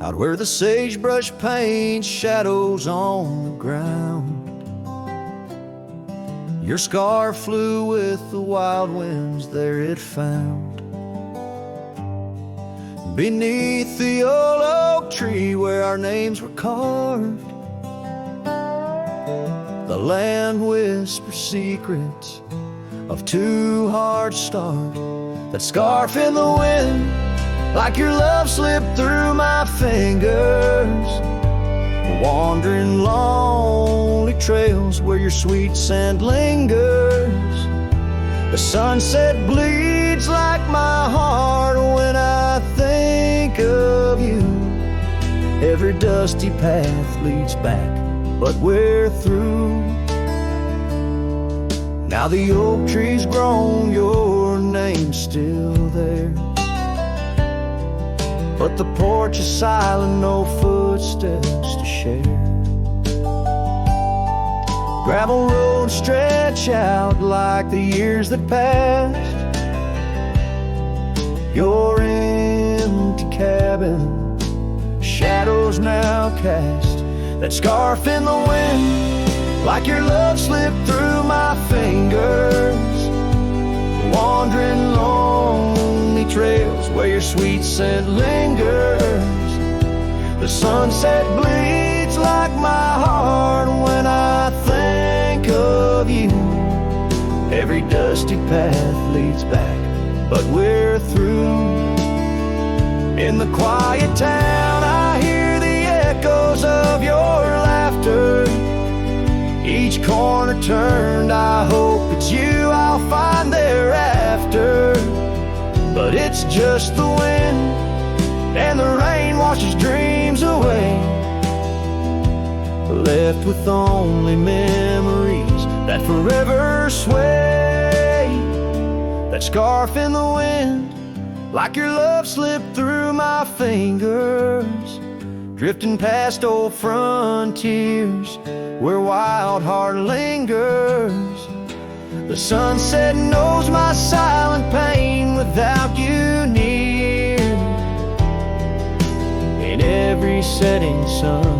out where the sagebrush paints shadows on the ground. Your scar flew with the wild winds, there it found. Beneath the old oak tree where our names were carved, the land whispers secrets of two hearts starved. That scarf in the wind, like your love slipped through my fingers. Wandering lonely trails where your sweet scent lingers. The sunset bleeds like my heart when I think of you. Every dusty path leads back, but we're through. Now the oak tree's grown, your name's still there, but the porch is silent, no footsteps to share. Gravel roads stretch out like the years that passed. Your empty cabin, shadows now cast. That scarf in the wind, like your love slipped through my fingers. Wandering lonely trails where your sweet scent lingers. The sunset bleeds like my heart when I think of you. Every dusty path leads back, but we're through. In the quiet town I hear the echoes of your laughter. Each corner turned, I hope it's you I'll find thereafter. But it's just the wind, and the rain washes dreams away, left with only memories that forever sway. That scarf in the wind, like your love slipped through my fingers. Drifting past old frontiers where wild heart lingers. The sunset knows my silent pain without you near. In every setting sun,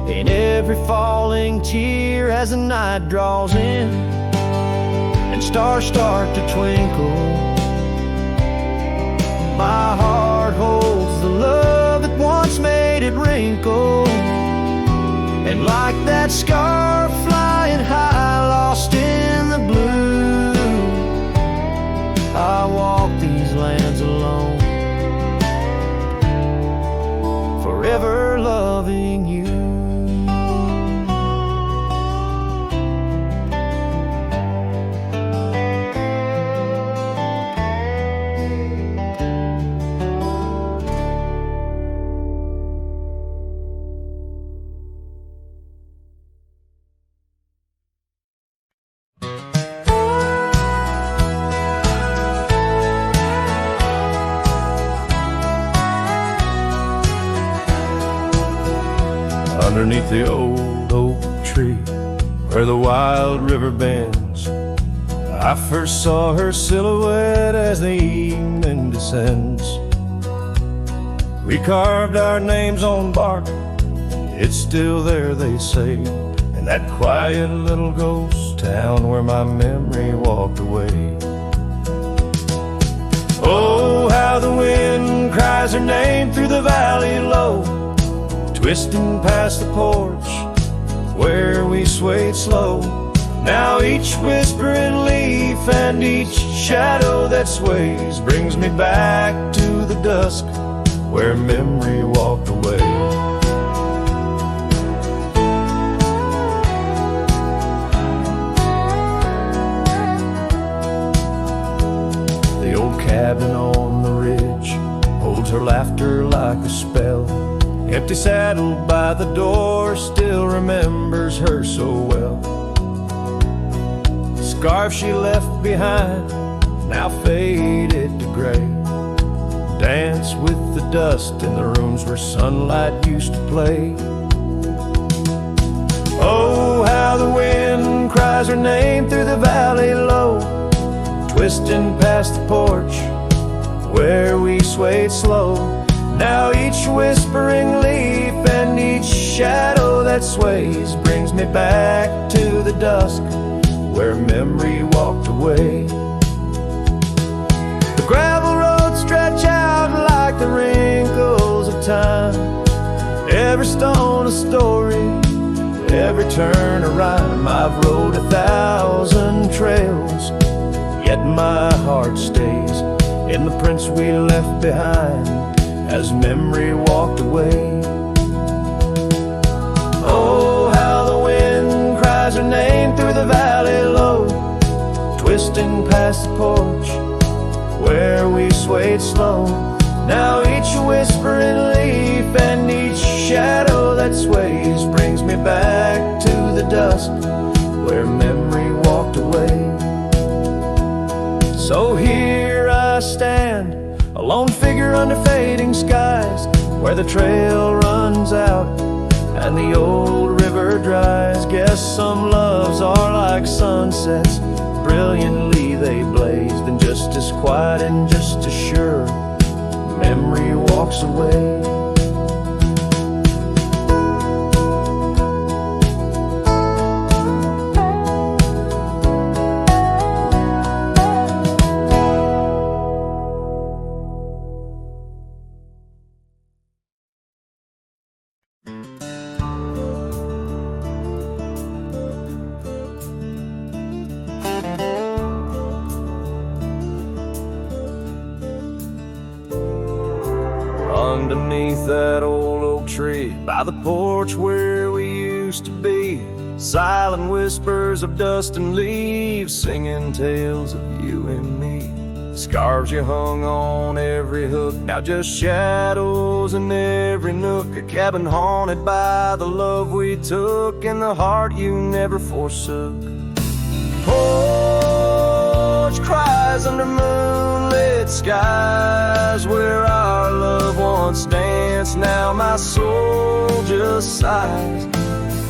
in every falling tear, as the night draws in and stars start to twinkle, my heart holds the love that once made it wrinkle. And like that scarf flying high, lost in the blue, I walk these lands alone, forever loving you. Underneath the old oak tree where the wild river bends, I first saw her silhouette as the evening descends. We carved our names on bark, it's still there they say, in that quiet little ghost town where my memory walked away. Oh, how the wind cries her name through the valley low, twisting past the porch where we swayed slow. Now each whispering leaf and each shadow that sways brings me back to the dusk where memory walked away. The old cabin on the ridge holds her laughter like a spell. Empty saddle by the door still remembers her so well. The scarf she left behind, now faded to gray, dance with the dust in the rooms where sunlight used to play. Oh, how the wind cries her name through the valley low, twisting past the porch where we swayed slow. Now each whispering leaf and each shadow that sways brings me back to the dusk where memory walked away. The gravel roads stretch out like the wrinkles of time. Every stone a story, every turn a rhyme. I've rode 1,000 trails, yet my heart stays in the prints we left behind as memory walked away. Oh, how the wind cries her name through the valley low, twisting past the porch where we swayed slow. Now each whispering leaf and each shadow that sways brings me back to the dusk where memory walked away. So here I stand, a lone figure under fading skies, where the trail runs out and the old river dries. Guess some loves are like sunsets, brilliantly they blazed, and just as quiet and just as sure, memory walks away. Underneath that old oak tree, by the porch where we used to be, silent whispers of dust and leaves, singing tales of you and me. Scarves you hung on every hook, now just shadows in every nook. A cabin haunted by the love we took and the heart you never forsook. Porch cries under moonlit skies, where our love once danced, now my soul just sighs.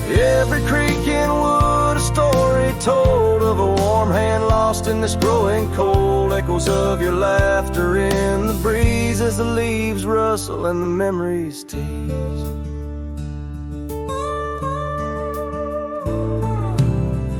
Every creek and wood a story told of a warm hand lost in this growing cold. Echoes of your laughter in the breeze as the leaves rustle and the memories tease.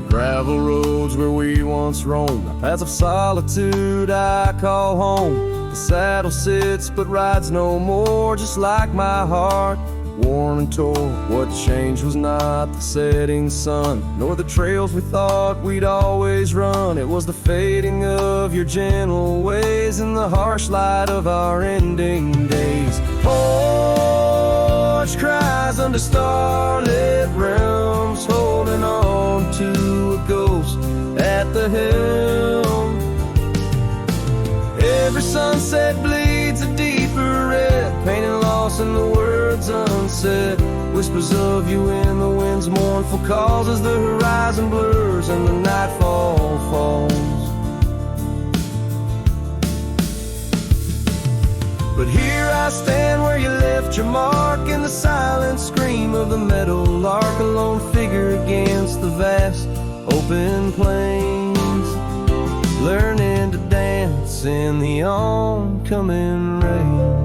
Gravel roads where we once roamed, the paths of solitude I call home. The saddle sits but rides no more, just like my heart, worn and torn. What changed was not the setting sun, nor the trails we thought we'd always run. It was the fading of your gentle ways and the harsh light of our ending days. Porch cries under starlit realms, holding on to a ghost at the helm. Every sunset bleeds a deeper red, painting loss in the words unsaid. Whispers of you in the wind's mournful calls as the horizon blurs and the nightfall falls. But here I stand where you left your mark, in the silent scream of the meadow lark, a lone figure against the vast open plains, learning to dance in the oncoming rains.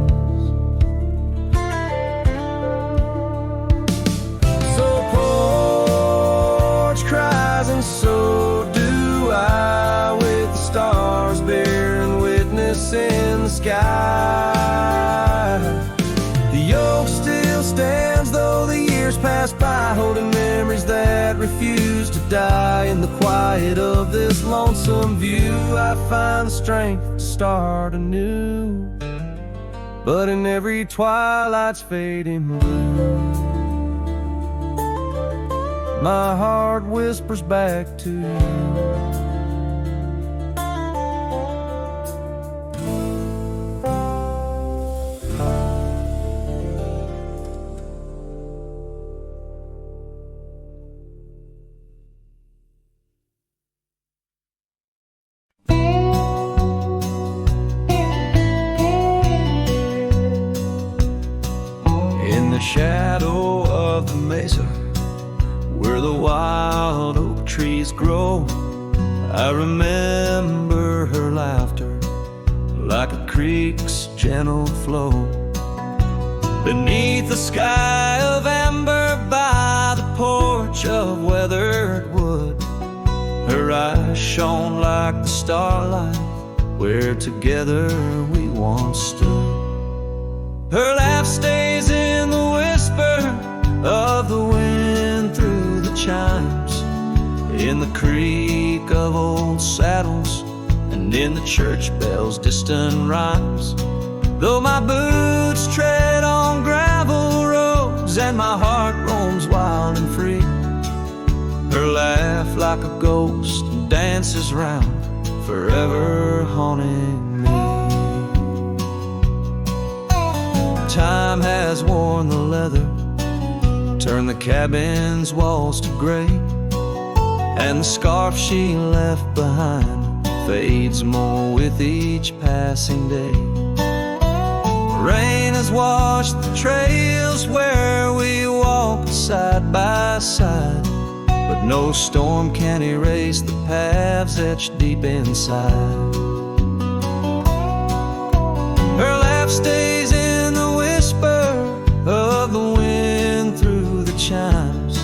So porch cries and so do I, with the stars bearing witness in the sky. The oak still stands though the years pass by, holding memories that refuse to die. In the quiet of this lonesome view, I find the strength to start anew. But in every twilight's fading blue, my heart whispers back to you. Shadow of the mesa, where the wild oak trees grow, I remember her laughter like a creek's gentle flow. beneath the sky of amber by the porch of weathered wood. Her eyes shone like the starlight where together we once stood. Her laugh stays in the whisper of the wind through the chimes, in the creak of old saddles, and in the church bells' distant rhymes. Though my boots tread on gravel roads and my heart roams wild and free, her laugh like a ghost dances round, forever haunting me. Time has worn the leather, turned the cabin's walls to gray, and the scarf she left behind fades more with each passing day. Rain has washed the trails where we walked side by side, but no storm can erase the paths etched deep inside. Her laugh stays in the whisper of the wind through the chimes,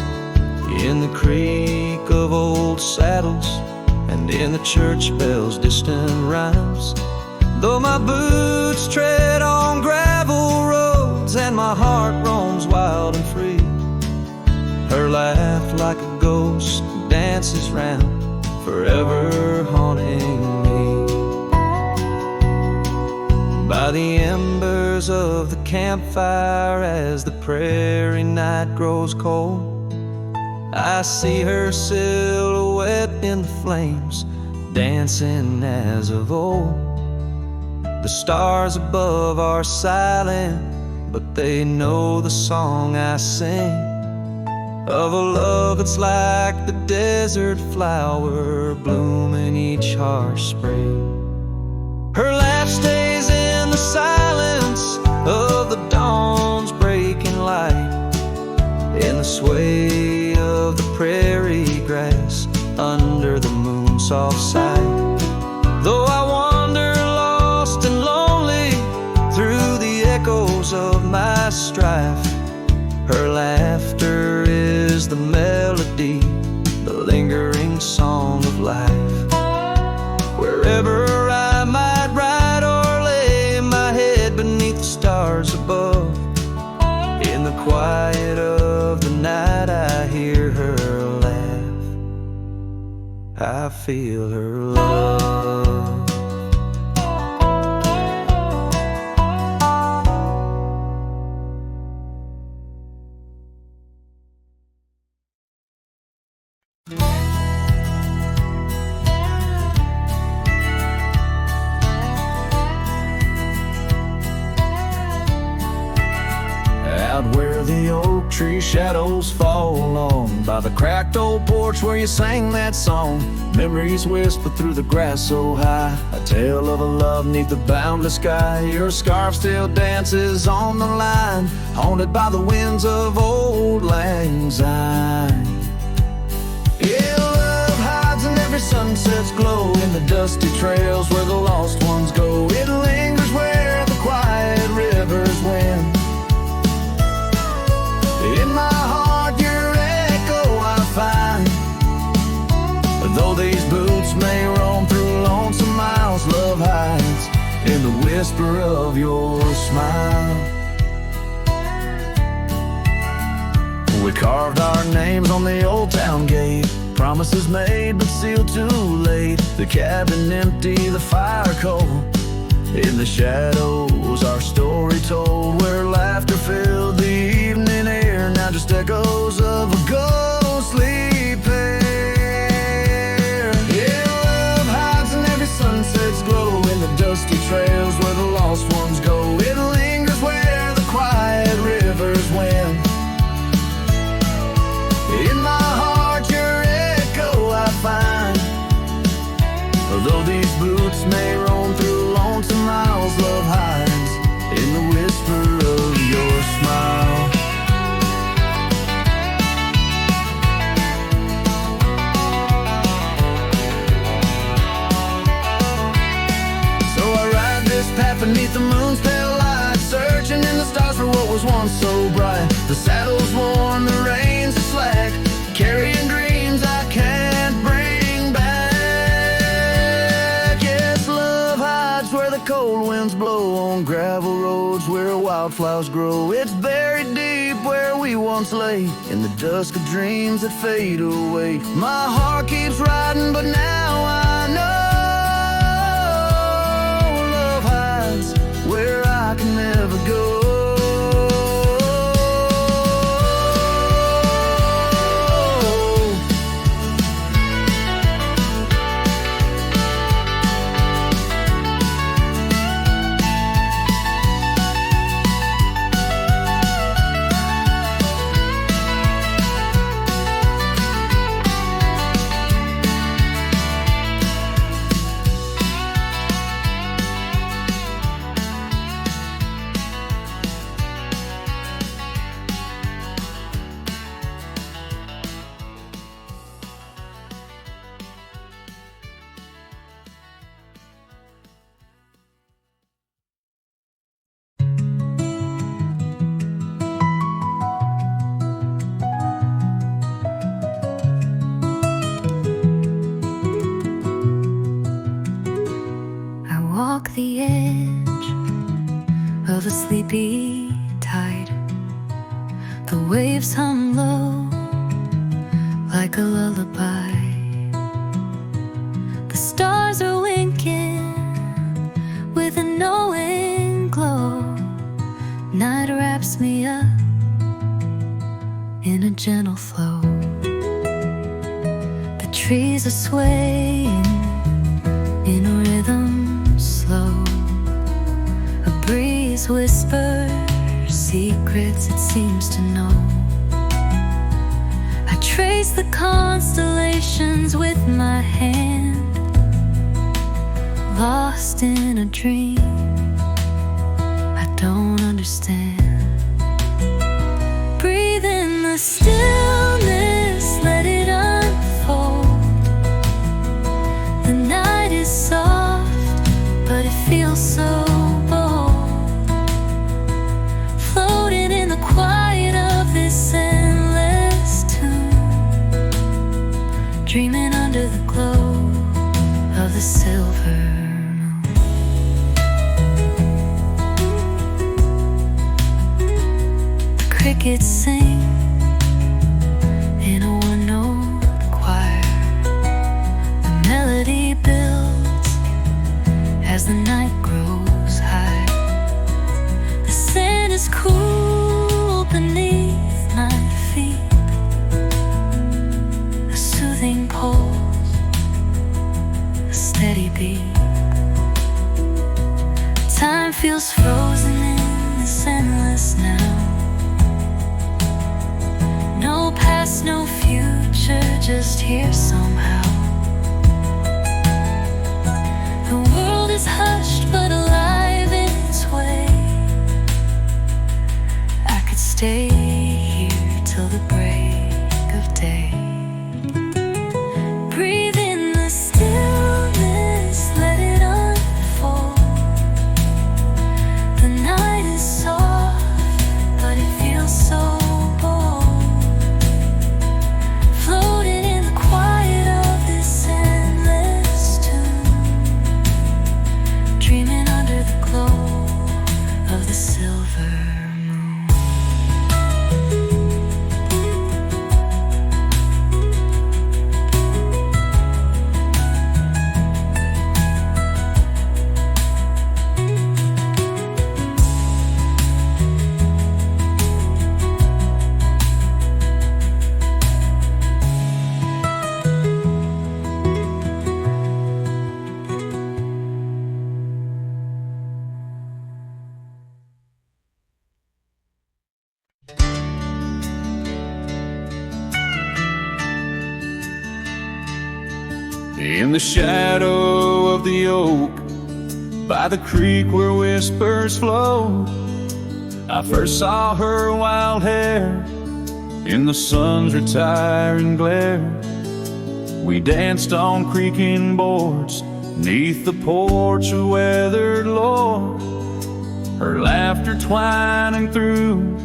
in the creak of old saddles, and in the church bells' distant rhymes. Though my boots tread on gravel roads and my heart roams wild and free, her laugh like a ghost dances round, forever haunting me. By the embers of the campfire as the prairie night grows cold, I see her silhouette in the flames, dancing as of old. The stars above are silent, but they know the song I sing, of a love that's like the desert flower blooming each harsh spring. Her laugh stays in the silence of the dawn's breaking light, in the sway of the prairie grass under the moon's soft sight. Though I wander lost and lonely through the echoes of my strife, her laughter is the melody, the lingering song of life. Wherever I might ride or lay my head beneath the stars above, in the quiet of the night I hear her laugh, I feel her love. Out where the oak tree shadows fall on, by the cracked old porch where you sang that song, memories whisper through the grass so high, a tale of a love neath the boundless sky. Your scarf still dances on the line, haunted by the winds of old lang syne. Yeah, love hides in every sunset's glow, in the dusty trails where the lost ones go. It lingers where the quiet rivers win. In my heart your echo I find, though these boots may roam through lonesome miles, love hides in the whisper of your smile. We carved our names on the old town gate, promises made but sealed too late. The cabin empty, the fire cold, in the shadows our story told, where laughter filled the evening air, now just echoes of a ghostly pair. Yeah, love hides in every sunset's glow, in the dusty trails where the lost ones go. It lingers where the quiet rivers win. In my heart your echo I find, although these boots may roam through lonesome miles, love hides in the whisper of your smile. shone so bright. The saddle's worn, the reins are slack, carrying dreams I can't bring back. Yes, love hides where the cold winds blow, on gravel roads where wildflowers grow. It's buried deep where we once lay, in the dusk of dreams that fade away. My heart keeps riding, but now I know love hides where I can never go. The edge of a sleepy tide, the waves hum low like a lullaby. The stars are winking with a knowing glow. Night wraps me up in a gentle flow. The trees are swaying in a rhythm slow. A breeze whispers secrets it seems to know. I trace the constellations with my hand, lost in a dream I don't understand. Breathe in the stillness, let it unfold. The night is soft, but it feels so bold, floating in the quiet of this endless tune, dreaming under the glow of the silver moon. The crickets sing in a one-note choir. The melody builds as the night grows high. The sand is cool beneath my feet. A soothing pulse, a steady beat. Time feels frozen in this endless now. No past, no future, just here somehow. The world is hushed but alive in its way. I could stay here till the break of day. Breathe in the stillness, let it unfold. The night is soft, but it feels so bold, floating in the quiet of this endless tune, dreaming under the glow of the silver moon. In the shadow of the oak, by the creek where whispers flow, I first saw her wild hair in the sun's retiring glare. We danced on creaking boards neath the porch of weathered lore, her laughter twining through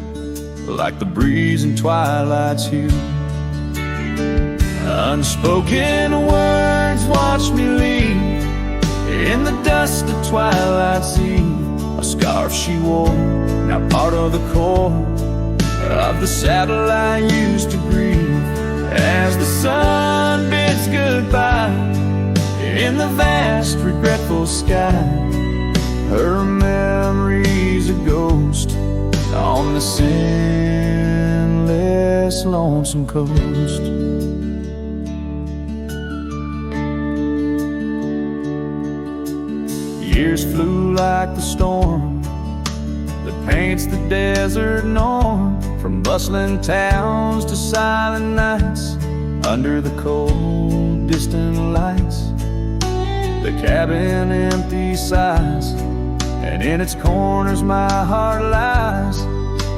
like the breeze in twilight's hue. Unspoken words watch me leave in the dust of twilight's eve. A scarf she wore, now part of the core of the saddle I used to grieve. As the sun bids goodbye in the vast regretful sky, her memory's a ghost on the endless lonesome coast. Years flew like the storm that paints the desert norm, from bustling towns to silent nights under the cold distant lights. The cabin empty sighs, and in its corners my heart lies.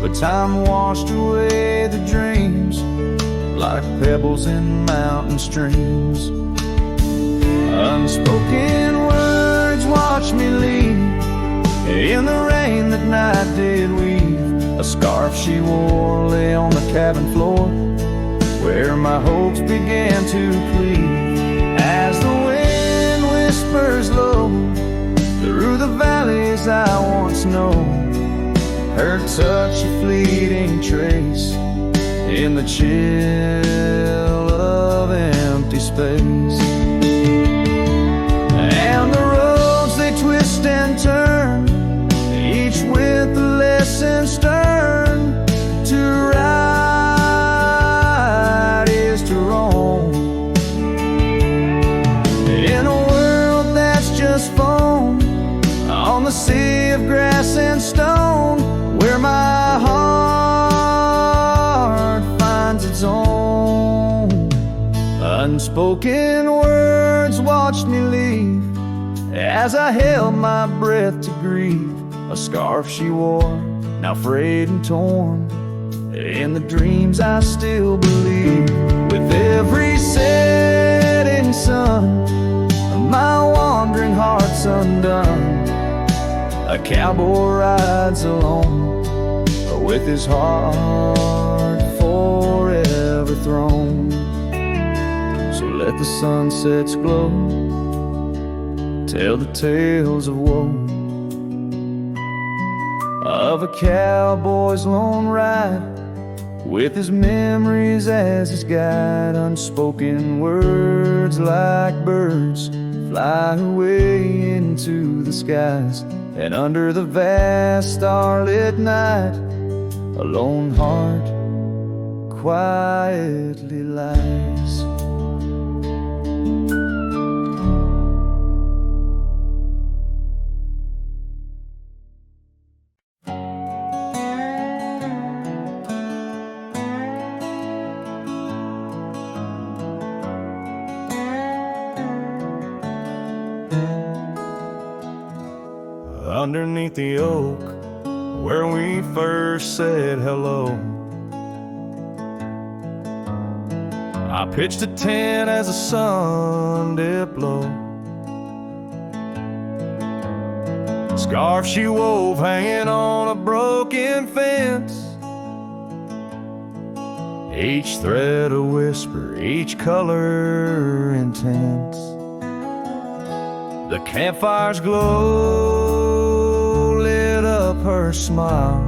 But time washed away the dreams like pebbles in mountain streams. Unspoken words watch me leave in the rain that night did weave. A scarf she wore lay on the cabin floor where my hopes began to plead. As the wind whispers low through the valleys I once known, her touch a fleeting trace in the chill of empty space. And the roads they twist and turn, each with a lesson stern. To ride is to roam in a world that's just foam on the sea of grass and stone, where my heart finds its own. Unspoken words watched me leave as I held my breath to grieve. A scarf she wore, now frayed and torn, in the dreams I still believe. With every setting sun, my wandering heart's undone. A cowboy rides alone, with his heart forever thrown. So let the sunsets glow, tell the tales of woe, of a cowboy's lone ride, with his memories as his guide. Unspoken words like birds fly away into the skies, and under the vast starlit night a lone heart quietly lies. Underneath the oak where we first said hello, I pitched a tent as the sun dipped low. Scarf she wove hanging on a broken fence, each thread a whisper, each color intense. The campfire's glow lit up her smile.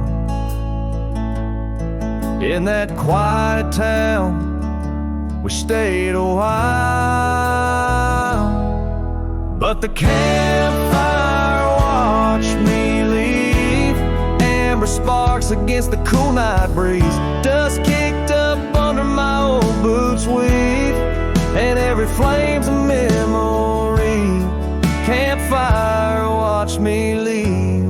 In that quiet town we stayed a while, but the campfire watched me leave. Amber sparks against the cool night breeze, dust kicked up under my old boots weave, and every flame's a memory. Campfire watched me leave.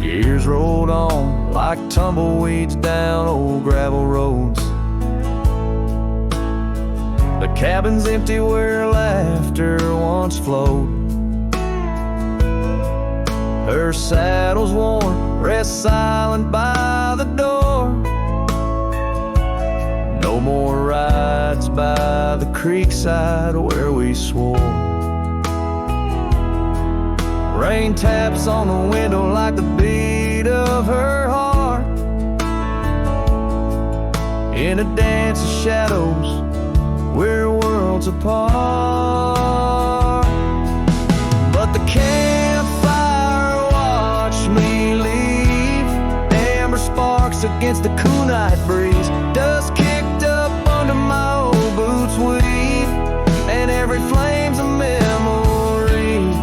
Years rolled on like tumbleweeds down old gravel roads. The cabin's empty where laughter once flowed. Her saddle's worn, rests silent by the door. No more rides by the creekside where we swore. Rain taps on the window like the beat of her heart. In a dance of shadows, we're worlds apart. But the campfire watched me leave. Amber sparks against the cool night breeze. Dust kicked up under my old boots weave. And every flame's a memory.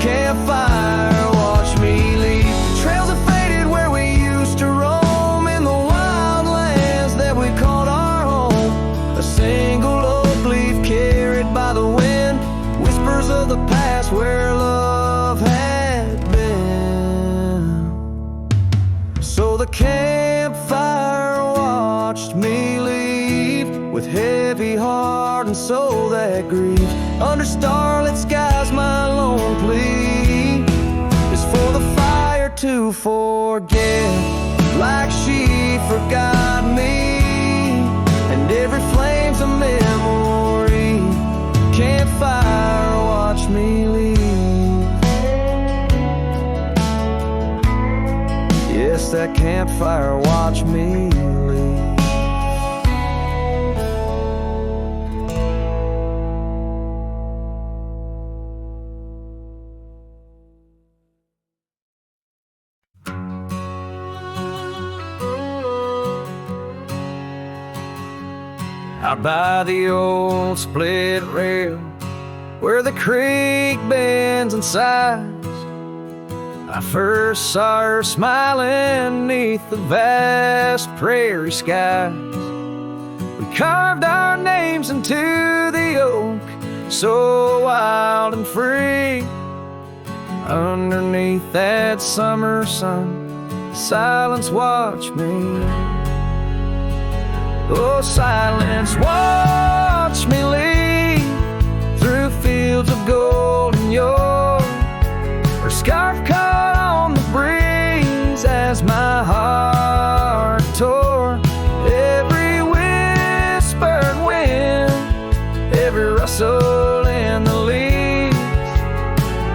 Campfire watched me leave. Trails have faded where we used to roam, in the wild lands that we called our home. A single oak leaf carried by the wind, whispers of the past where love had been. So the campfire watched me leave, with heavy heart and soul that grieves. Under starlit skies my lone plea is for the fire to forget, like she forgot me. And every flame's a memory. Campfire watch me leave. Yes, that campfire watch me leave. Out by the old split rail, where the creek bends and sighs, I first saw her smiling neath the vast prairie skies. We carved our names into the oak, so wild and free. Underneath that summer sun, silence watched me. Oh, silence, watch me lead through fields of gold and yore. Her scarf caught on the breeze as my heart tore. Every whispered wind, every rustle in the leaves,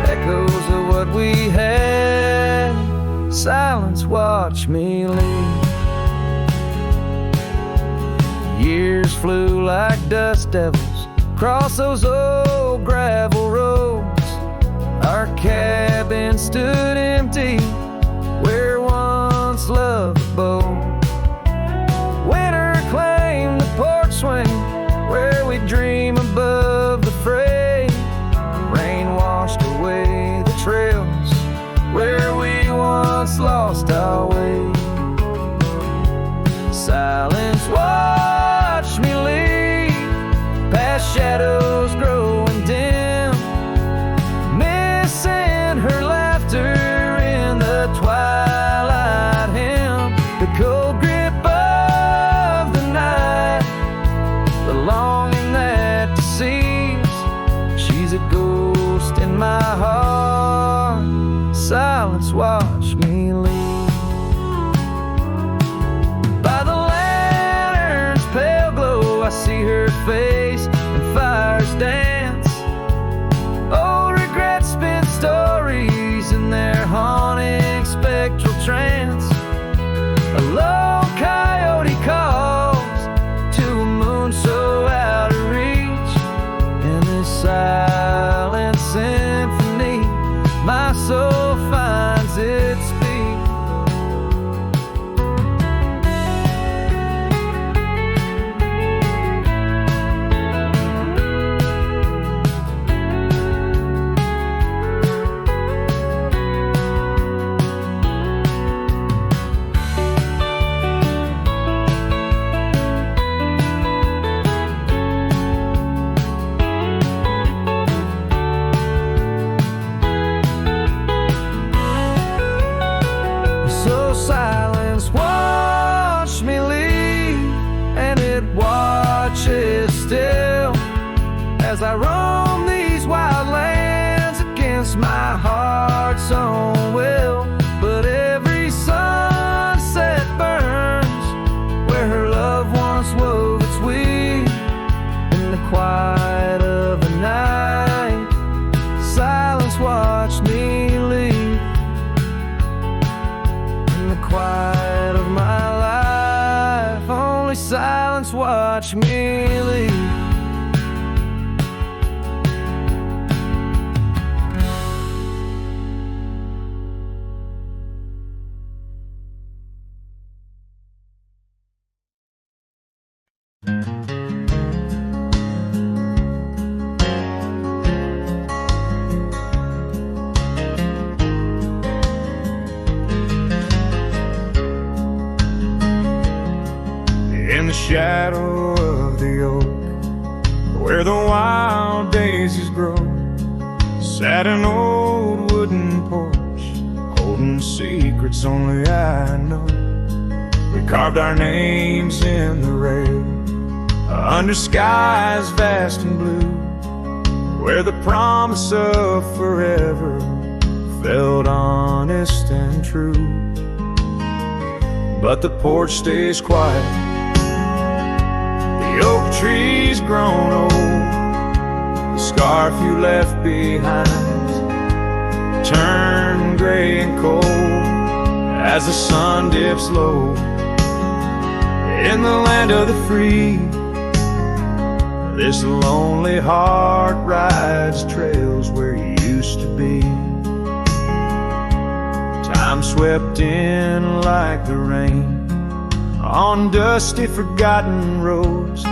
echoes of what we had. Silence, watch me lead. Years flew like dust devils across those old gravel roads. Our cabin stood empty where once loved abode. Winter claimed the porch swing where we dream above the fray. Rain washed away the trails where we once lost our way. Silence, watch me lead past shadows growing dim, missing her laughter in the twilight hymn. The cold grip of the night, the longing that deceives. She's a ghost in my heart. Silence, watch me lead. I see her face and fires dance. Old regrets spin stories in their haunting spectral trance. A lone coyote calls to a moon so out of reach. In this silent symphony, my soul finds its speech. Silence, watch me lead, and it watches still as I roam these wild lands against my heart's own will. But every sunset burns where her love once wove its weave. In the quiet of the night, silence watched me lead. silence, watch me leave. In the shadow of the oak, where the wild daisies grow, sat an old wooden porch, holding secrets only I know. We carved our names in the rail, under skies vast and blue, where the promise of forever felt honest and true. But the porch stays quiet, the oak tree's grown old, the scarf you left behind turned gray and cold as the sun dips low. In the land of the free, this lonely heart rides trails where you used to be. Time swept in like the rain on dusty forgotten roads.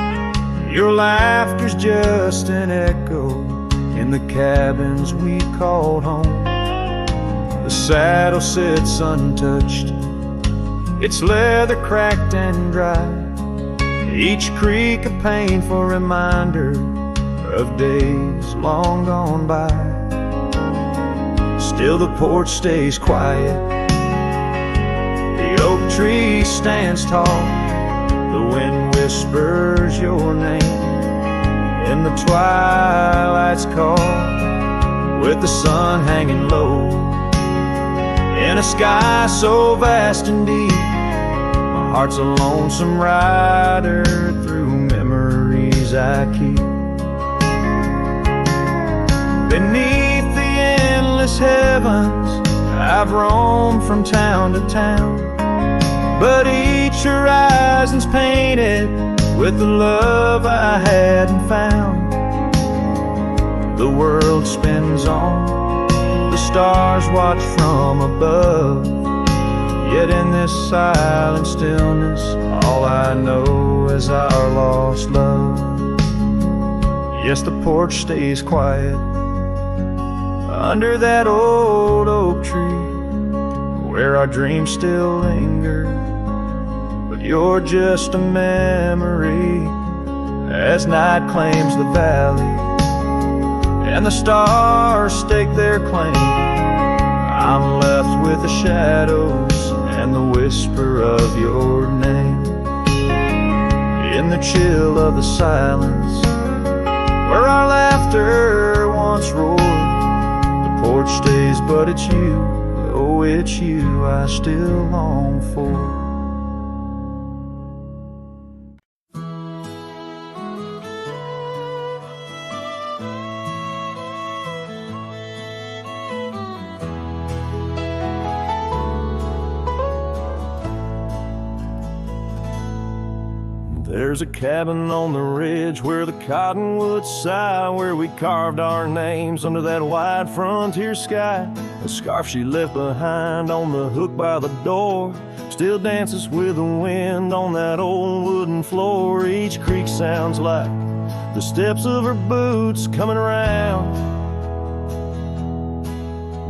Your laughter's just an echo in the cabins we called home. The saddle sits untouched, its leather cracked and dry, each creak a painful reminder of days long gone by. Still the porch stays quiet, the oak tree stands tall, the wind whispers your name in the twilight's call, with the sun hanging low in a sky so vast and deep. My heart's a lonesome rider through memories I keep. Beneath the endless heavens I've roamed from town to town, but each horizon's painted with the love I hadn't found. The world spins on, the stars watch from above, yet in this silent stillness all I know is our lost love. Yes, the porch stays quiet under that old oak tree, where our dreams still linger, but you're just a memory as night claims the valley and the stars stake their claim. I'm left with the shadows and the whisper of your name. In the chill of the silence, where our laughter once roared, the porch stays, but it's you, oh it's you I still long for. There's a cabin on the ridge where the cottonwoods sigh, where we carved our names under that wide frontier sky. The scarf she left behind on the hook by the door still dances with the wind on that old wooden floor. Each creak sounds like the steps of her boots coming around,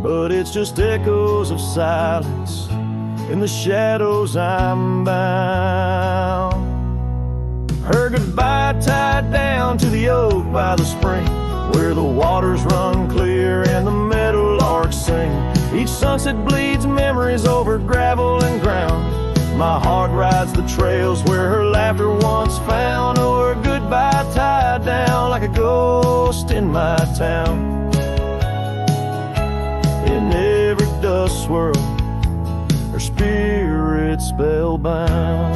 but it's just echoes of silence. In the shadows I'm bound. Her goodbye tied down to the oak by the spring, where the waters run clear and the meadowlarks sing. Each sunset bleeds memories over gravel and ground. My heart rides the trails where her laughter once found. Oh, her goodbye tied down like a ghost in my town. In every dust swirl, her spirit's spellbound.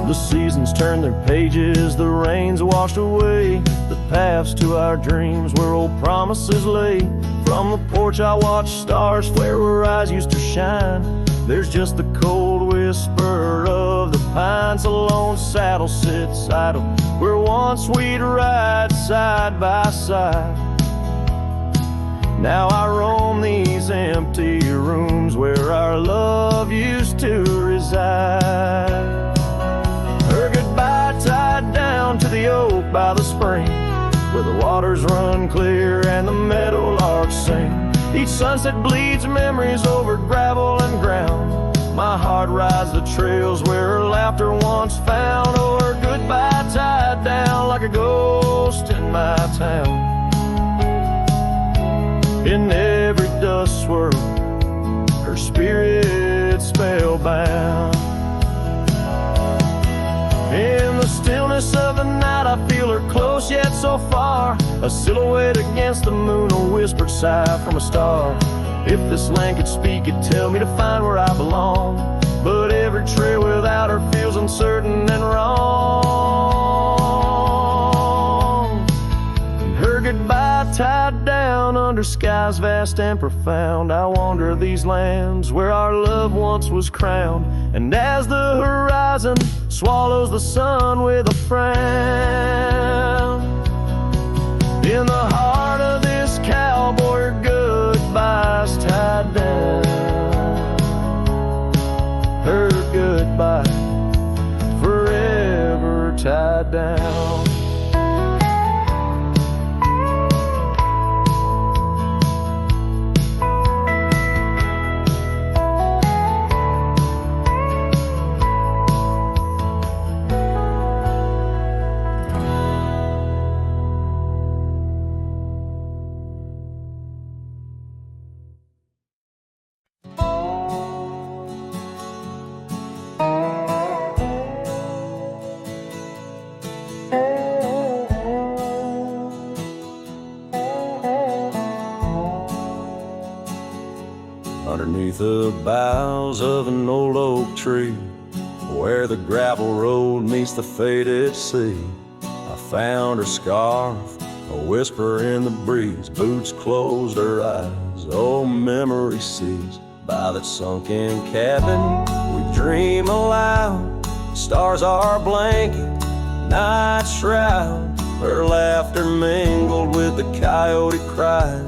The seasons turn their pages, the rains washed away the paths to our dreams where old promises lay. From the porch I watch stars flare where eyes used to shine. There's just the cold whisper of the pines. A lone saddle sits idle where once we'd ride side by side. Now I roam these empty rooms where our love used to reside. Her goodbye tied down to the oak by the spring, where the waters run clear and the meadowlarks sing. Each sunset bleeds memories over gravel and ground. My heart rides the trails where her laughter once found. Oh, her goodbye tied down like a ghost in my town. In every dust swirl, her spirit spellbound. In the stillness of the night I feel her close yet so far, a silhouette against the moon, a whispered sigh from a star. If this land could speak, it'd tell me to find where I belong. But every trail without her feels uncertain and wrong. And her goodbye tied down under skies vast and profound. I wander these lands where our love once was crowned. And as the horizon swallows the sun with a frown, in the heart of this cowboy, her goodbye's tied down. Her goodbye forever tied down. Underneath the boughs of an old oak tree, where the gravel road meets the faded sea, I found her scarf, a whisper in the breeze. Boots closed her eyes, oh memory sees. By that sunken cabin we dream aloud. Stars are blanket, night shroud. Her laughter mingled with the coyote cries.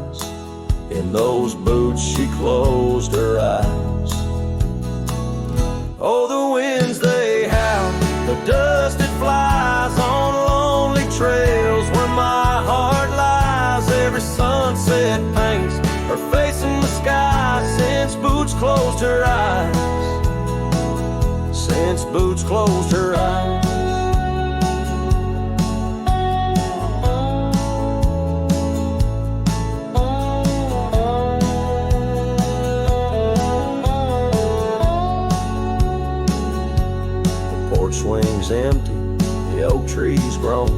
In those boots she closed her eyes. Oh, the winds they howl, the dust it flies on lonely trails where my heart lies. Every sunset paints her face in the sky since boots closed her eyes. Since boots closed her eyes. Swings empty, the oak trees groan,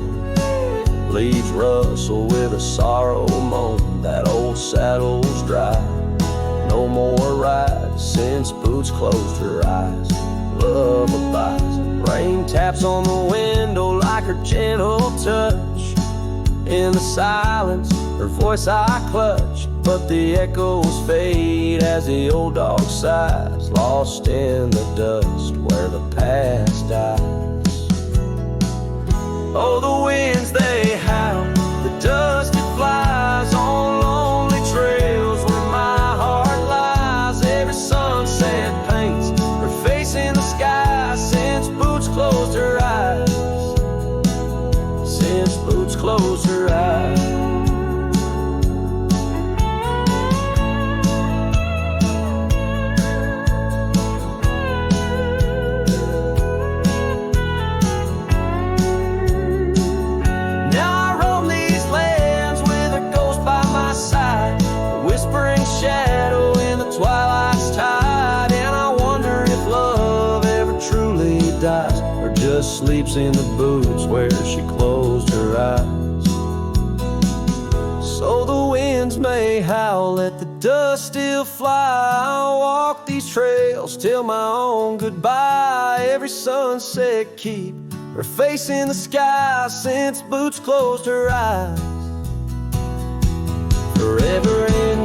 leaves rustle with a sorrow moan. That old saddle's dry, no more rides since boots closed her eyes. Love abides, rain taps on the window like her gentle touch. In the silence, her voice I clutch, but the echoes fade as the old dog sighs, lost in the dust where the past dies. Oh, the winds they howl, the dust it flies on lonely trails where my heart lies. Every sunset paints her face in the sky since boots closed her eyes. Since boots closed her eyes. Shadow in the twilight's tide, and I wonder if love ever truly dies, or just sleeps in the boots where she closed her eyes. So the winds may howl, let the dust still fly. I'll walk these trails till my own goodbye. Every sunset keep her face in the sky since boots closed her eyes. Forever in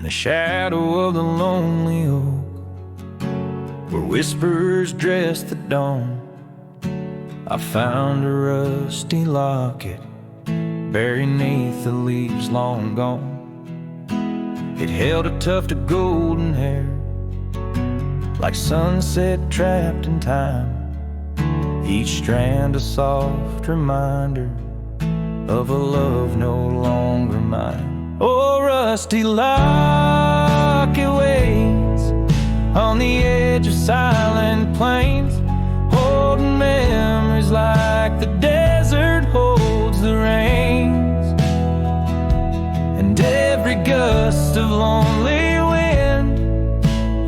in the shadow of the lonely oak, where whispers dress the dawn, I found a rusty locket buried neath the leaves long gone. It held a tuft of golden hair, like sunset trapped in time, each strand a soft reminder of a love no longer mine. Oh, rusty locket waits on the edge of silent plains, holding memories like the desert holds the rains. And every gust of lonely wind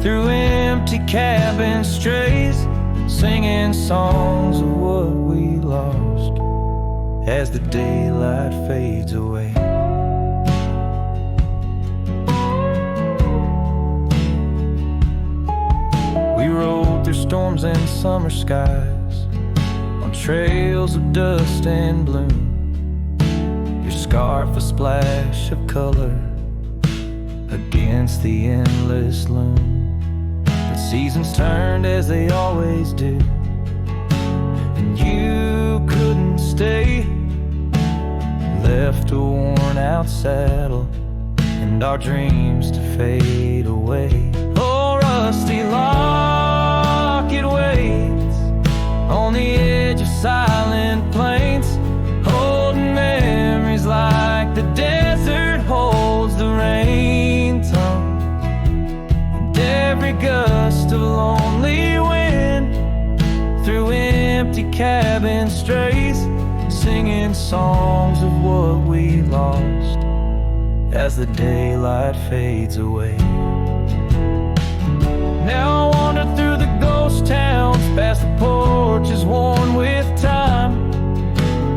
through empty cabins strays, singing songs of what we lost as the daylight fades away. We rode through storms and summer skies on trails of dust and bloom, your scarf a splash of color against the endless loom. But seasons turned as they always do, and you couldn't stay, left a worn out saddle and our dreams to fade away. Oh, rusty locket waits on the edge of silent plains, holding memories like the desert holds the rain tongue. And every gust of lonely wind through empty cabin strays, singing songs of what we lost as the daylight fades away. Now I wander through the ghost towns, past the porches worn with time,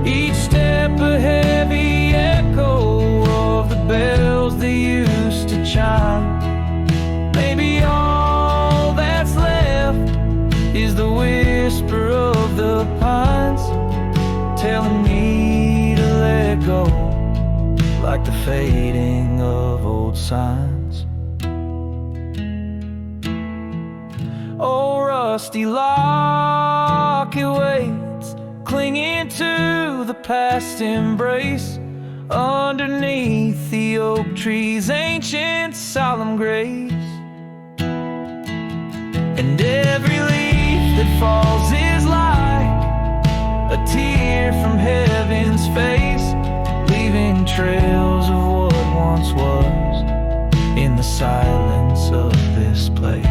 each step a heavy echo of the bells they used to chime. Maybe all that's left is the whisper of the pines, telling me to let go, like the fading of old signs. Oh, rusty locket waits, clinging to the past embrace, underneath the oak tree's ancient solemn grace. And every leaf that falls is like a tear from heaven's face, leaving trails of what once was in the silence of this place.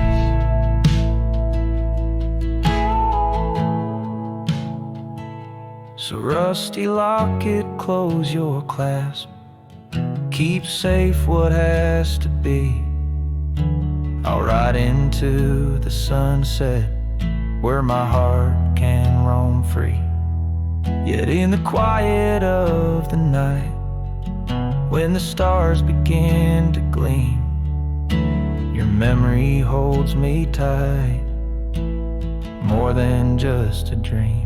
So rusty locket, close your clasp, keep safe what has to be. I'll ride into the sunset where my heart can roam free. Yet in the quiet of the night, when the stars begin to gleam, your memory holds me tight, more than just a dream.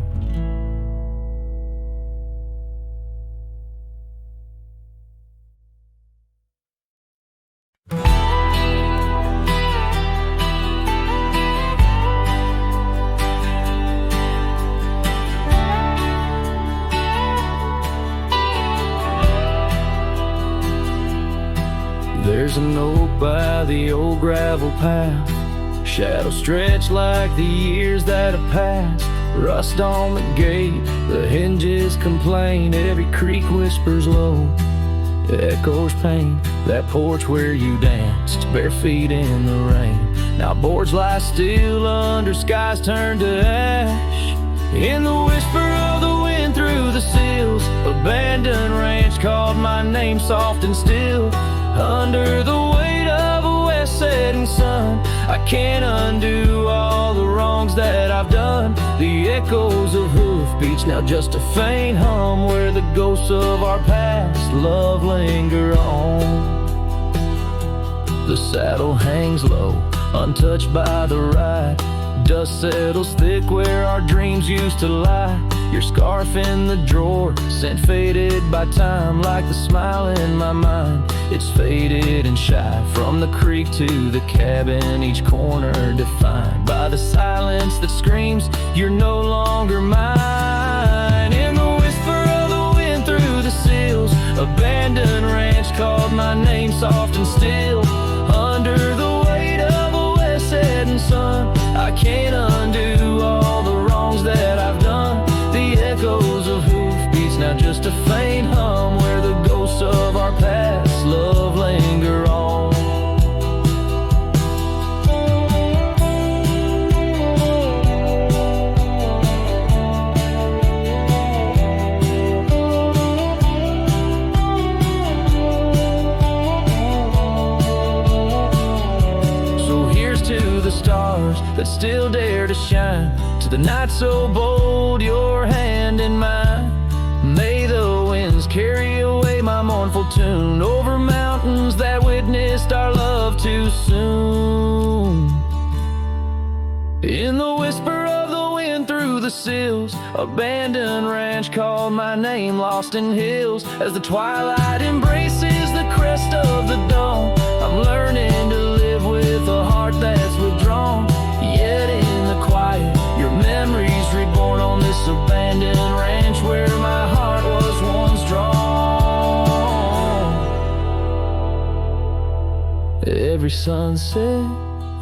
There's an oak by the old gravel path, shadows stretch like the years that have passed. Rust on the gate, the hinges complain, every creak whispers low, echoes pain. That porch where you danced, bare feet in the rain, now boards lie still under skies turned to ash. In the whisper of the wind through the sills, abandoned ranch called my name soft and still. Under the weight of a west setting sun, I can't undo all the wrongs that I've done. The echoes of hoofbeats, now just a faint hum, where the ghosts of our past love linger on. The saddle hangs low, untouched by the ride. Dust settles thick where our dreams used to lie. Your scarf in the drawer, scent faded by time, like the smile in my mind. It's faded and shy, from the creek to the cabin, each corner defined by the silence that screams, you're no longer mine. In the whisper of the wind through the sills, abandoned ranch called my name soft and still. Under the weight of a west setting sun, I can't undo all the wrongs that I've done. The echoes of hoofbeats, now just a faint hum, where the ghosts of our past love linger on. So here's to the stars that still dare to shine, to the night so bold, your hand in mine. May the winds carry away my mournful tune over mountains that witnessed our love too soon. In the whisper of the wind through the sills, abandoned ranch called my name, lost in hills. As the twilight embraces the crest of the dawn, I'm learning to live with a heart that's withdrawn. Yet in the quiet, your memories reborn on this abandoned ranch where my heart was once drawn. Every sunset,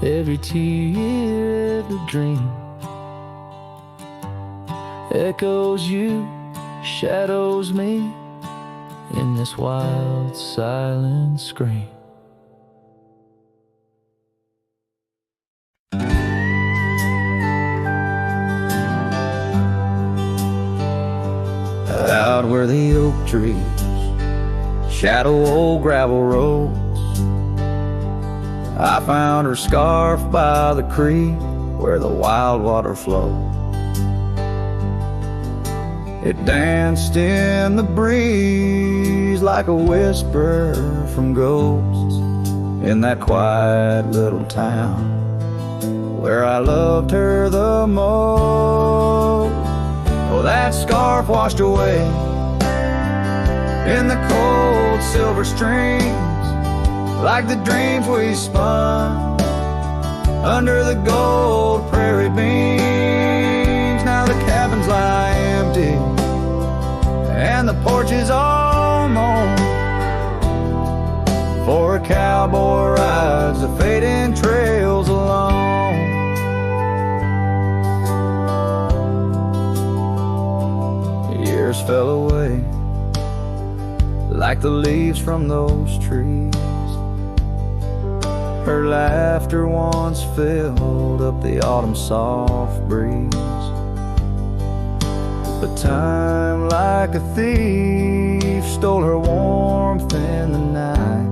every tear, every dream echoes you, shadows me in this wild, silent scream. Out where the oak trees shadow old gravel roads, I found her scarf by the creek where the wild water flowed. It danced in the breeze like a whisper from ghosts in that quiet little town where I loved her the most. Oh, that scarf washed away in the cold silver streams, like the dreams we spun under the gold prairie beams. Now the cabins lie empty and the porch is all mown, for a cowboy rides the fading trails alone. Years fell away like the leaves from those trees. Her laughter once filled up the autumn soft breeze. But time, like a thief, stole her warmth in the night,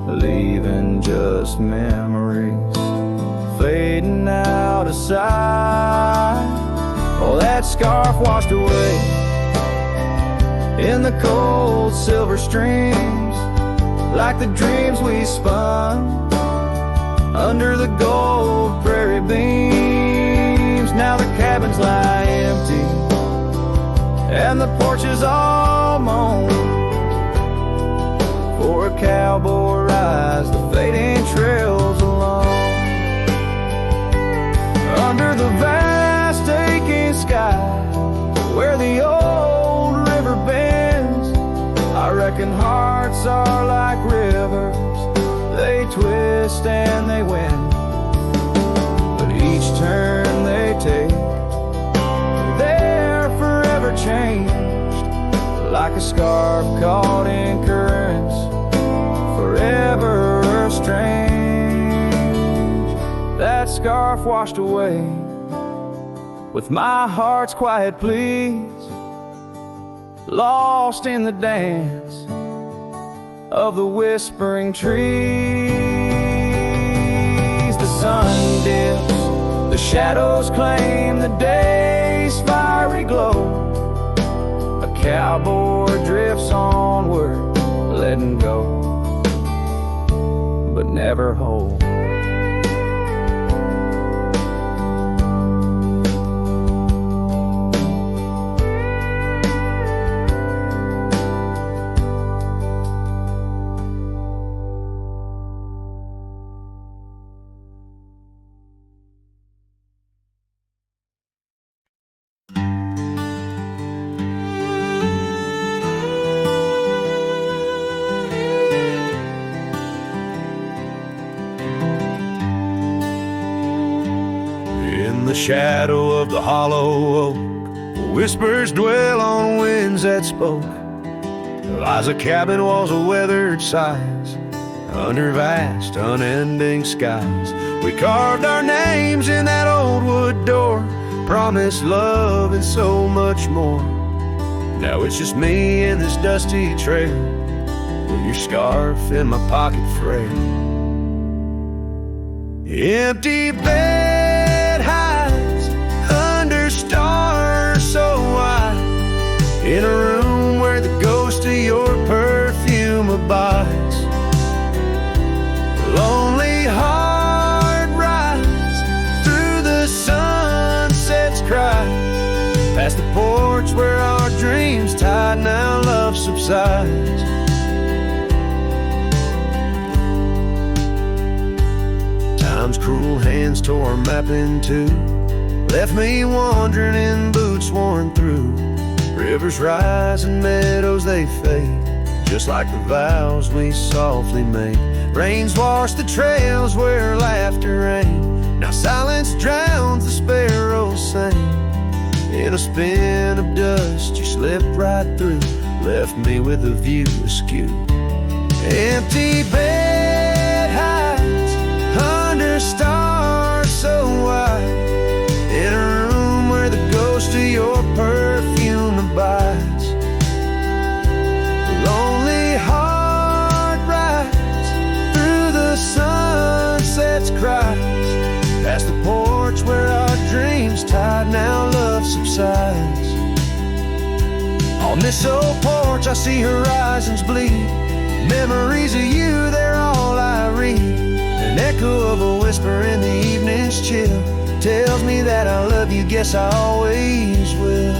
leaving just memories fading out of sight. Oh, that scarf washed away in the cold silver streams, like the dreams we spun under the gold prairie beams. Now the cabins lie empty and the porch is all mown, for a cowboy rides the fading trails alone. Under the vast aching sky where the old river bends, I reckon hearts are like rivers, they twist and they win. But each turn they take, they're forever changed, like a scarf caught in currents, forever estranged. That scarf washed away with my heart's quiet pleas, lost in the dance of the whispering trees. The sun dips, the shadows claim the day's fiery glow. A cowboy drifts onward, letting go, but never hold. the shadow of the hollow oak, whispers dwell on winds that spoke. Lies a cabin walls of weathered sighs, under vast unending skies. We carved our names in that old wood door, promised love and so much more. Now it's just me and this dusty trail, with your scarf in my pocket frail. Empty bed hides under stars so wide, in a room where the ghost of your perfume abides. Lonely heart rides through the sunset's cry, past the porch where our dreams tied, now love subsides. Time's cruel hands tore a map in two, left me wandering in boots worn through. Rivers rise and meadows they fade, just like the vows we softly made. Rains wash the trails where laughter rained, now silence drowns the sparrows sing. In a spin of dust you slipped right through, left me with a view askew. Empty bed hides under stars so wide, in a room where the ghost of your perfume abides. Lonely heart rides through the sunset's cries, past the porch where our dreams tied, now love subsides. On this old porch I see horizons bleed, memories of you, they're all I read. An echo of a whisper in the evening's chill tells me that I love you, guess I always will.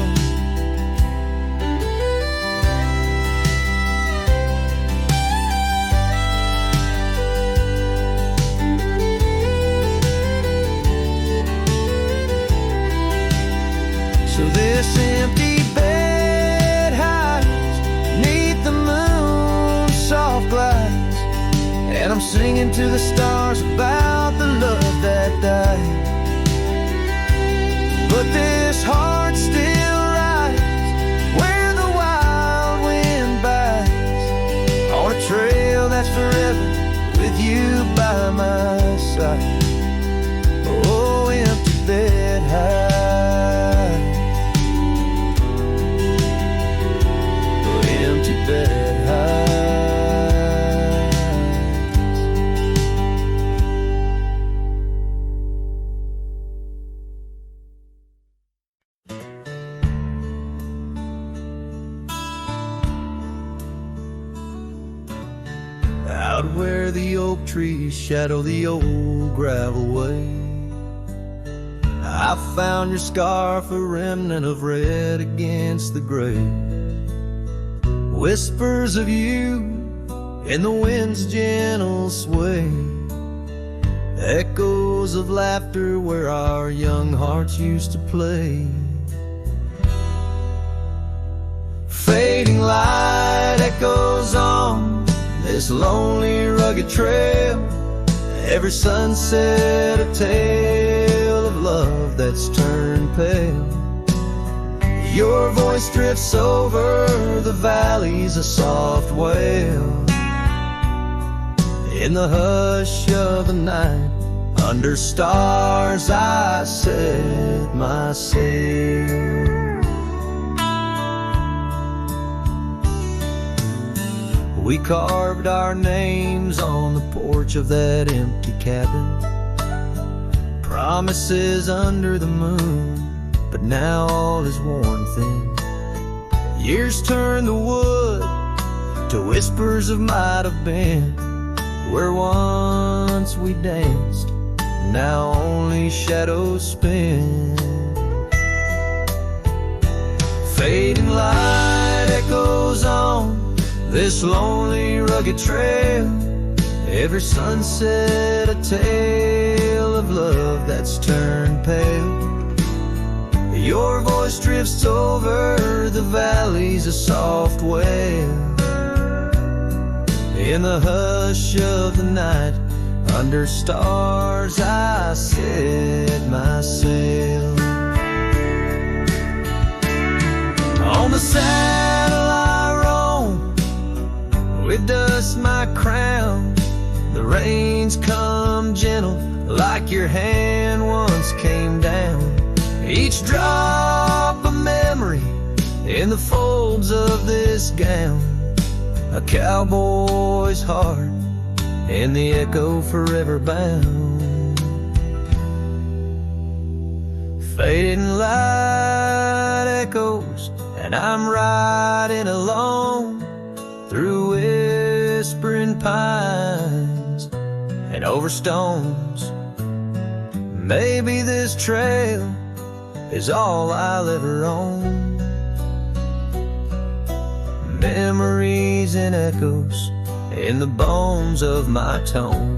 So this empty bed hides neath the moon's soft glides, and I'm singing to the stars about the love that died. But this heart still rides where the wild wind bites, on a trail that's forever with you by my side. Oh, empty bed hides, oh, empty bed hides. Out where the oak trees shadow the old gravel way, I found your scarf, a remnant of red against the gray. Whispers of you in the wind's gentle sway, echoes of laughter where our young hearts used to play. Fading light echoes on this lonely rugged trail, every sunset a tale of love that's turned pale. Your voice drifts over the valleys, a soft wail. In the hush of the night, under stars I set my sail. We carved our names on the porch of that empty cabin, promises under the moon, but now all is worn thin. Years turn the wood to whispers of might have been, where once we danced, now only shadows spin. Fading light echoes on this lonely rugged trail, every sunset a tale of love that's turned pale. Your voice drifts over the valleys, a soft wail. In the hush of the night, Under stars I set my sail. On the saddle I roam, with dust my crown. The reins come gentle, like your hand once came down. Each drop a memory in the folds of this gown. A cowboy's heart in the echo forever bound. Fading light echoes, and I'm riding alone through whispering pines and over stones. Maybe this trail is all I'll ever own. Memories and echoes in the bones of my tone.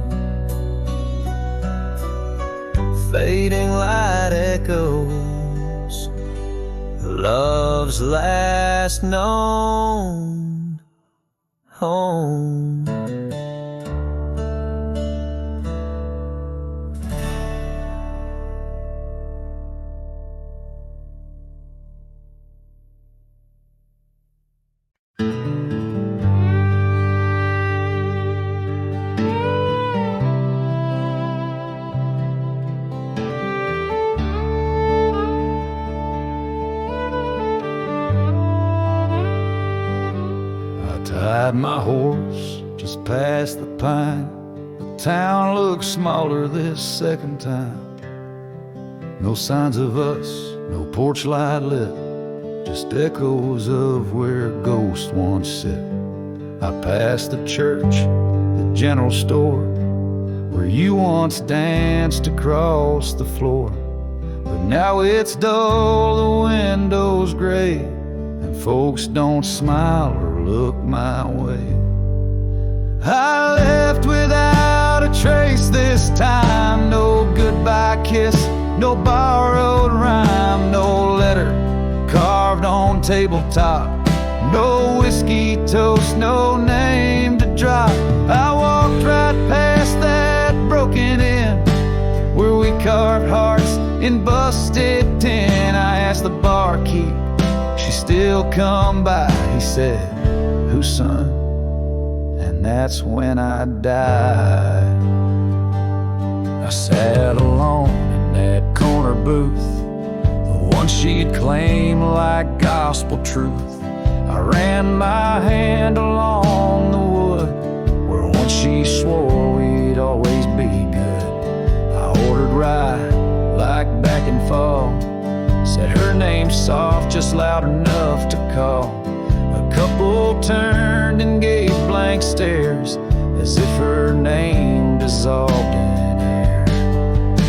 Fading light echoes, love's last known home. Tied my horse just past the pine. The town looks smaller this second time. No signs of us, no porch light lit, just echoes of where ghosts once sit. I passed the church, the general store, where you once danced across the floor. But now it's dull, the window's gray, and folks don't smile or look my way. I left without a trace this time. No goodbye kiss, no borrowed rhyme, no letter carved on tabletop, no whiskey toast, no name to drop. I walked right past that broken inn where we carved hearts in busted tin. I asked the barkeep, she still come by. He said, "Whose son?" And that's when I died. I sat alone in that corner booth, the one she'd claim like gospel truth. I ran my hand along the wood where once she swore we'd always be good. I ordered rye like back in fall, said her name soft, just loud enough to call. A couple turned and gave blank stares as if her name dissolved in air.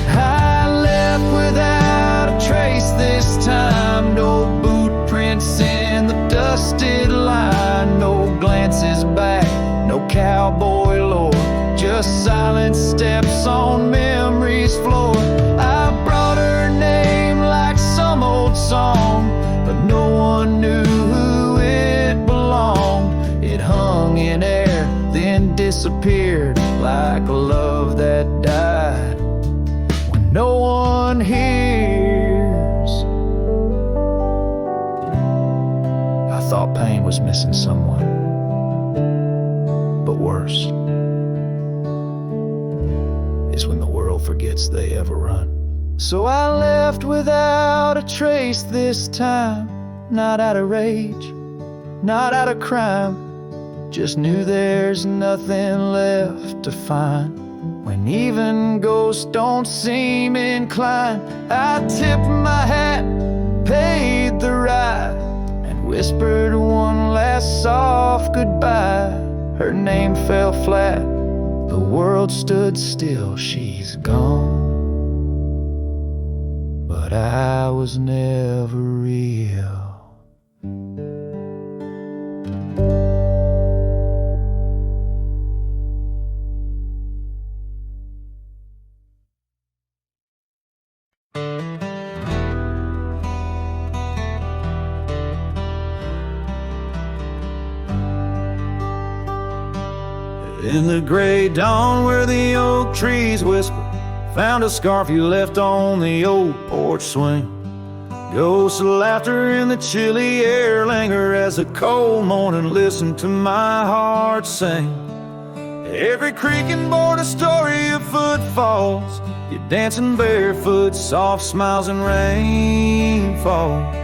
I left without a trace this time. No boot prints in the dusted line, no glances back, no cowboy lore, just silent steps on memory's floor. I brought her name like some old song, but no one knew who it belonged. It hung in air, then disappeared like a love that died when no one hears. I thought pain was missing someone, but worse is when the world forgets they ever run. So I left without a trace this time, not out of rage, not out of crime, just knew there's nothing left to find. When even ghosts don't seem inclined, I tipped my hat, paid the ride, and whispered one last soft goodbye. Her name fell flat, the world stood still, she's gone. But I was never real. In the gray dawn where the oak trees whisper, found a scarf you left on the old porch swing. Ghosts of laughter in the chilly air linger as the cold morning listen to my heart sing. Every creaking board a story of footfalls, you dancing barefoot, soft smiles and rainfall.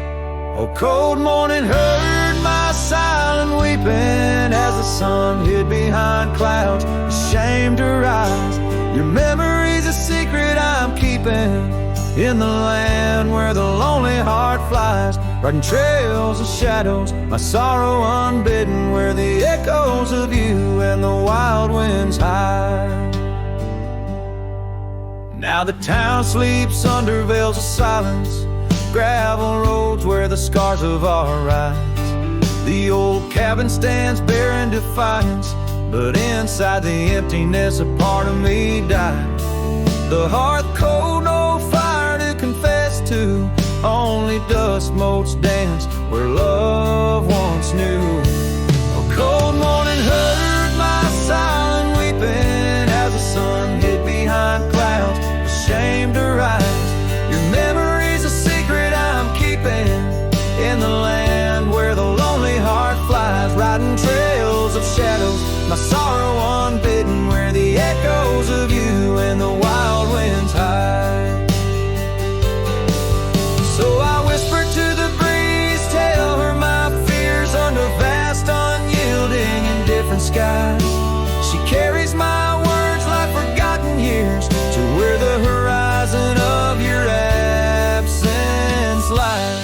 Oh, cold morning heard my silent weeping as the sun hid behind clouds, ashamed to rise. Your memory's a secret I'm keeping in the land where the lonely heart flies, riding trails of shadows, my sorrow unbidden, where the echoes of you and the wild winds hide. Now the town sleeps under veils of silence, gravel roads where the scars of our rides. The old cabin stands bare in defiance, but inside the emptiness a part of me died. The hearth cold, no fire to confess to, only dust motes dance where love once knew. A cold morning heard my silent weeping as the sun hid behind clouds, ashamed to rise. Your memory's a secret I'm keeping in the land where the lonely heart flies, riding trails of shadows, my sorrow unbidden, where the echoes of you and the wild winds hide. So I whisper to the breeze, tell her my fears under vast, unyielding, indifferent skies. She carries my words like forgotten years to where the horizon of your absence lies.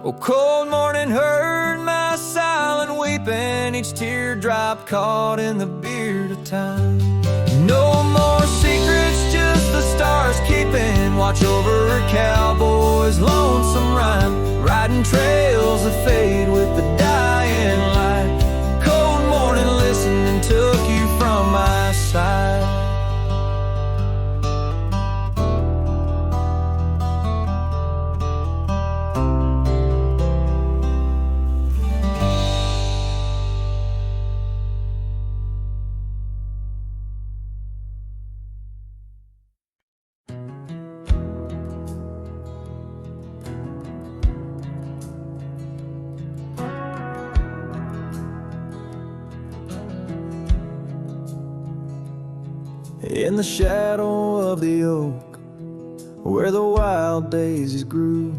Oh, cold morning heard my silent weeping, each teardrop caught in the beard of time. No more secrets, just the stars keeping watch over her cowboy's lonesome rhyme, riding trails that fade with the dying light. Cold morning listened and took you from my side. In the shadow of the oak, where the wild daisies grew,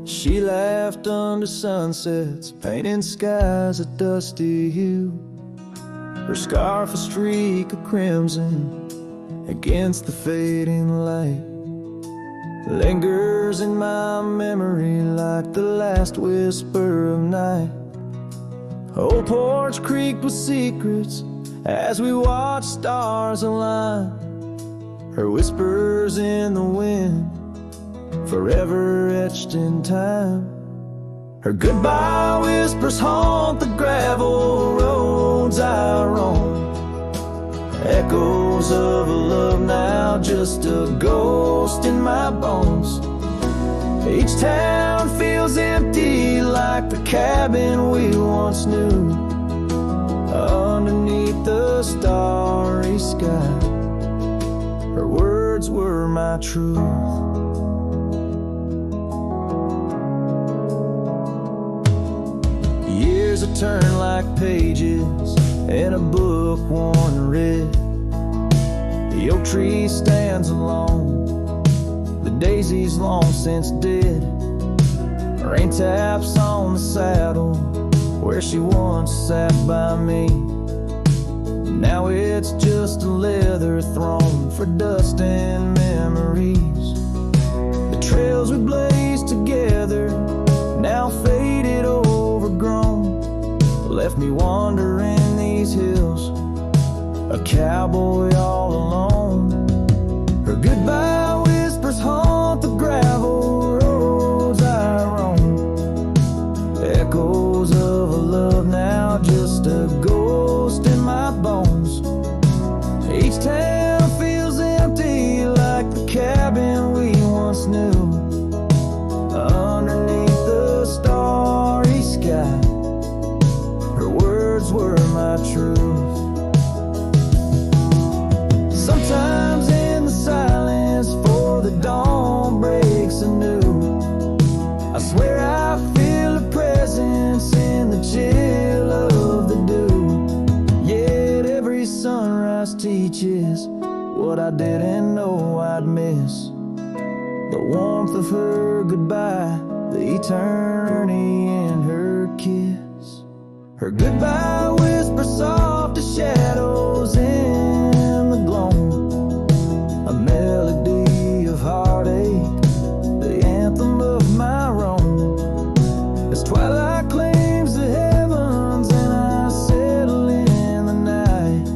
she laughed under sunsets, painting skies a dusty hue. Her scarf a streak of crimson against the fading light, lingers in my memory like the last whisper of night. Old porch creaked with secrets as we watch stars align, her whispers in the wind, forever etched in time. Her goodbye whispers haunt the gravel roads I roam, echoes of a love now just a ghost in my bones. Each town feels empty like the cabin we once knew, underneath the starry sky. Her words were my truth. Years have turned like pages in a book worn red. The oak tree stands alone, the daisy's long since dead. Rain taps on the saddle where she once sat by me. Now it's just a leather throne for dust and memories. The trails we blazed together, now faded, overgrown, left me wandering these hills, a cowboy all alone. Her goodbye whispers haunt the gravel roads I roam, echoes of a love now just a ghost in my bones. Each town feels empty like the cabin we once knew, what I didn't know I'd miss. The warmth of her goodbye, the eternity in her kiss. Her goodbye whisper soft as shadows in the gloam, a melody of heartache, the anthem of my Rome. As twilight claims the heavens and I settle in the night,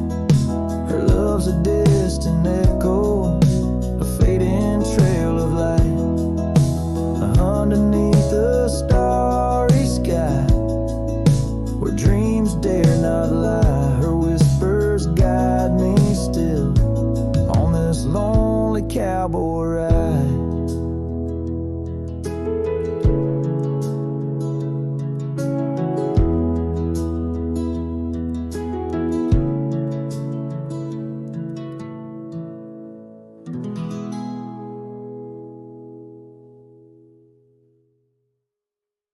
her love's a distant echo, a fading trail of light. Underneath the starry sky, where dreams dare not lie, her whispers guide me still on this lonely cowboy ride.